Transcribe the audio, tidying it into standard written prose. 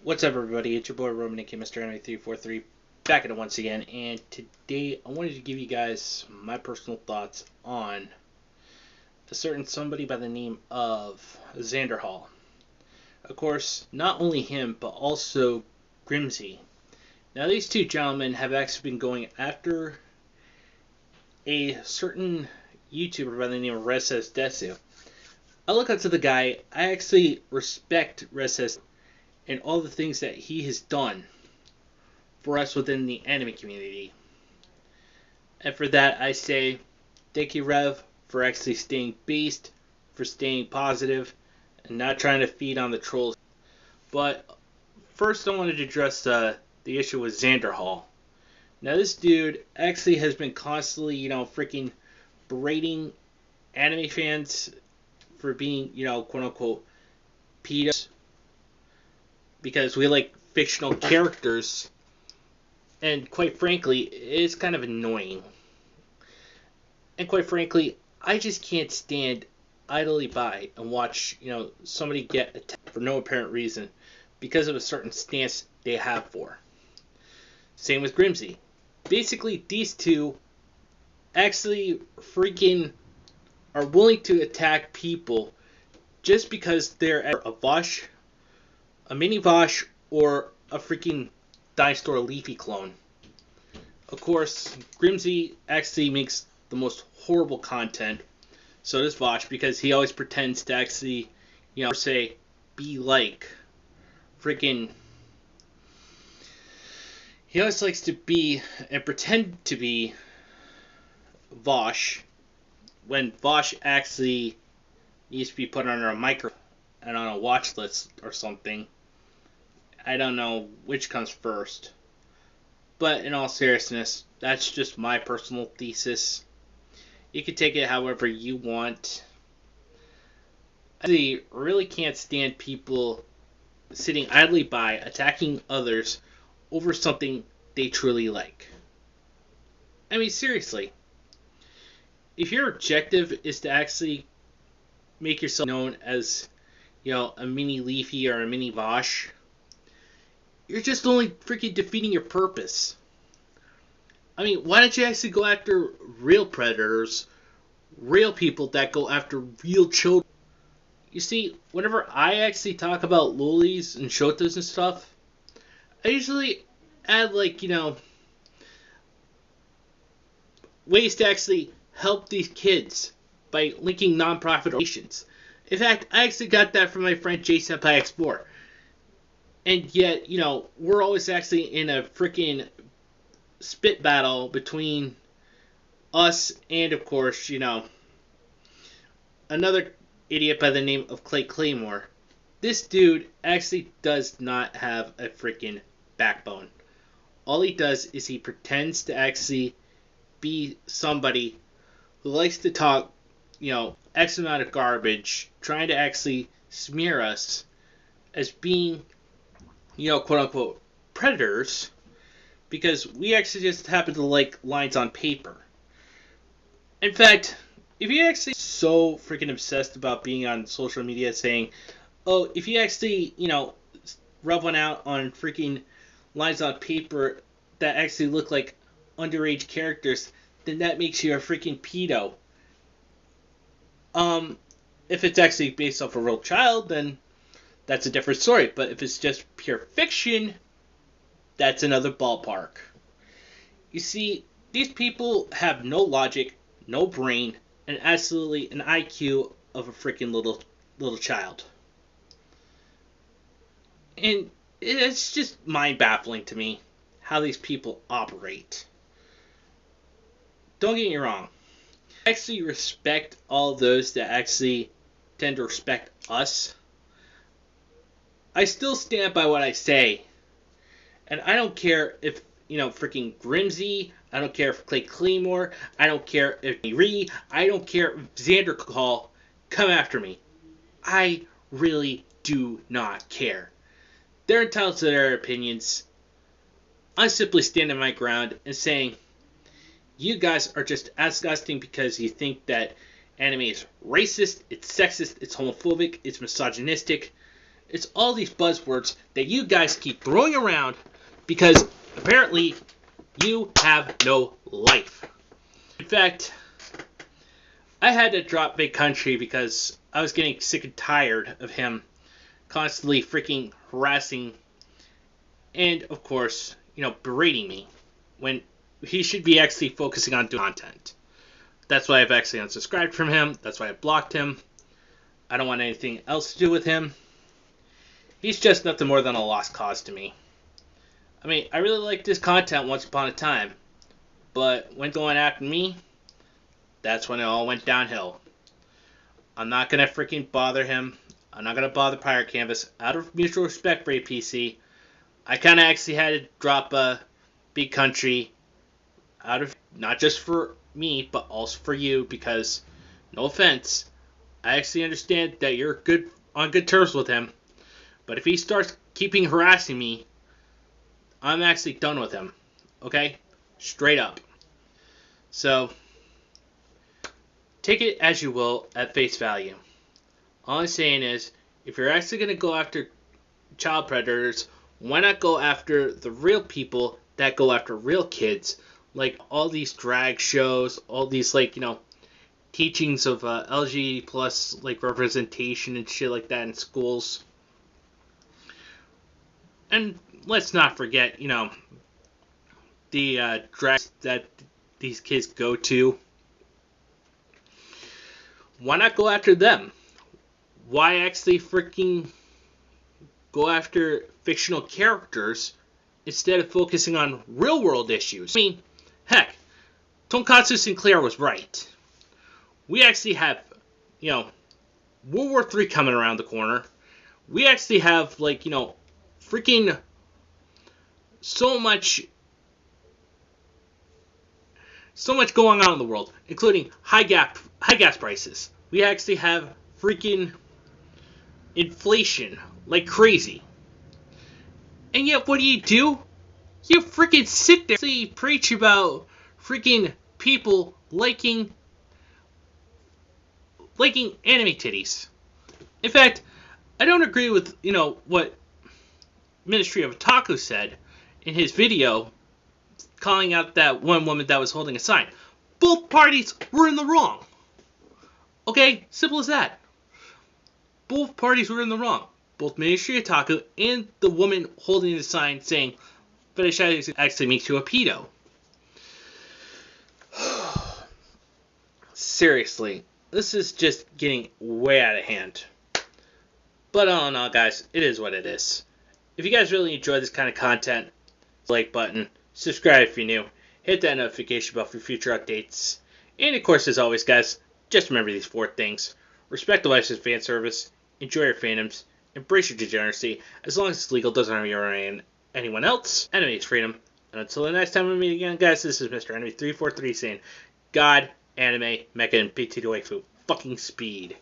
What's up, everybody? It's your boy Roman, aka Mr. Anime 343, back at it once again. And today, I wanted to give you guys my personal thoughts on a certain somebody by the name of Xanderhal. Of course, not only him, but also Grimsy. Now, these two gentlemen have actually been going after a certain YouTuber by the name of Rev Says Desu. I look up to the guy. I actually respect Rev Says and all the things that he has done for us within the anime community. And for that, I say, thank you, Rev, for actually staying based, for staying positive, and not trying to feed on the trolls. But first, I wanted to address the issue with Xanderhal. Now, this dude actually has been constantly, freaking berating anime fans for being, quote-unquote, pedos, because we like fictional characters, and quite frankly, it's kind of annoying. And quite frankly, I just can't stand idly by and watch, somebody get attacked for no apparent reason because of a certain stance they have for. Same with Grimsy. Basically, these two actually freaking are willing to attack people just because they're a Vosh, a mini Vosh, or a freaking Dinosaur Leafy clone. Of course, Grimsy actually makes the most horrible content. So does Vosh, because he always pretends to actually, say, be like freaking. He always likes to be and pretend to be Vosh when Vosh actually needs to be put under a microscope and on a watch list or something. I don't know which comes first. But in all seriousness, that's just my personal thesis. You can take it however you want. I really can't stand people sitting idly by attacking others over something they truly like. I mean, seriously. If your objective is to actually make yourself known as, a mini Leafy or a mini Vosh, you're just only freaking defeating your purpose. I mean, why don't you actually go after real predators, real people that go after real children? You see, whenever I actually talk about lolis and shotas and stuff, I usually add, ways to actually help these kids by linking non-profit organizations. In fact, I actually got that from my friend J-Senpai Explorer. And yet, we're always actually in a freaking spit battle between us and, of course, another idiot by the name of Clay Claymore. This dude actually does not have a freaking backbone. All he does is he pretends to actually be somebody who likes to talk, X amount of garbage, trying to actually smear us as being, quote-unquote, predators, because we actually just happen to like lines on paper. In fact, if you're actually so freaking obsessed about being on social media saying, oh, if you actually, rub one out on freaking lines on paper that actually look like underage characters, then that makes you a freaking pedo. If it's actually based off a real child, then that's a different story. But if it's just pure fiction, that's another ballpark. You see, these people have no logic, no brain, and absolutely an IQ of a freaking little child. And it's just mind-baffling to me how these people operate. Don't get me wrong. I actually respect all those that actually tend to respect us. I still stand by what I say. And I don't care if, freaking Grimsy, I don't care if Clay Claymore, I don't care if Ree, I don't care if Xanderhal come after me. I really do not care. They're entitled to their opinions. I'm simply standing my ground and saying, you guys are just disgusting because you think that anime is racist, it's sexist, it's homophobic, it's misogynistic, It's all these buzzwords that you guys keep throwing around because apparently you have no life. In fact, I had to drop Big Country because I was getting sick and tired of him constantly freaking harassing and, of course, berating me when he should be actually focusing on doing content. That's why I've actually unsubscribed from him. That's why I blocked him. I don't want anything else to do with him. He's just nothing more than a lost cause to me. I mean, I really liked his content once upon a time, but when going after me, that's when it all went downhill. I'm not going to freaking bother him. I'm not going to bother Pirate Canvas. Out of mutual respect for APC, I kind of actually had to drop a Big Country out of, not just for me, but also for you, because, no offense, I actually understand that you're on good terms with him, but if he starts keeping harassing me, I'm actually done with him. Okay? Straight up. So, take it as you will at face value. All I'm saying is, if you're actually going to go after child predators, why not go after the real people that go after real kids? Like all these drag shows, all these teachings of LGBT plus representation and shit like that in schools. And let's not forget, the drags that these kids go to. Why not go after them? Why actually freaking go after fictional characters instead of focusing on real world issues? I mean, heck, Tonkatsu Sinclair was right. We actually have, World War III coming around the corner. We actually have, freaking so much going on in the world, including high gas prices. We actually have freaking inflation like crazy. And yet, what do? You freaking sit there and preach about freaking people liking anime titties. In fact, I don't agree with, what Ministry of Otaku said in his video calling out that one woman that was holding a sign. Both parties were in the wrong. Okay? Simple as that. Both parties were in the wrong. Both Ministry of Otaku and the woman holding the sign saying, fetish actually makes you a pedo. Seriously, this is just getting way out of hand. But all in all, guys, it is what it is. If you guys really enjoy this kind of content, like button, subscribe if you're new, hit that notification bell for future updates, and of course, as always, guys, just remember these 4 things. Respect the licensed fan service, enjoy your fandoms, embrace your degeneracy, as long as it's legal, doesn't harm you or anyone else. Anime is freedom. And until the next time we meet again, guys, this is Mr. Enemy 343 saying, God, anime, mecha, and PT to waifu. Fucking speed.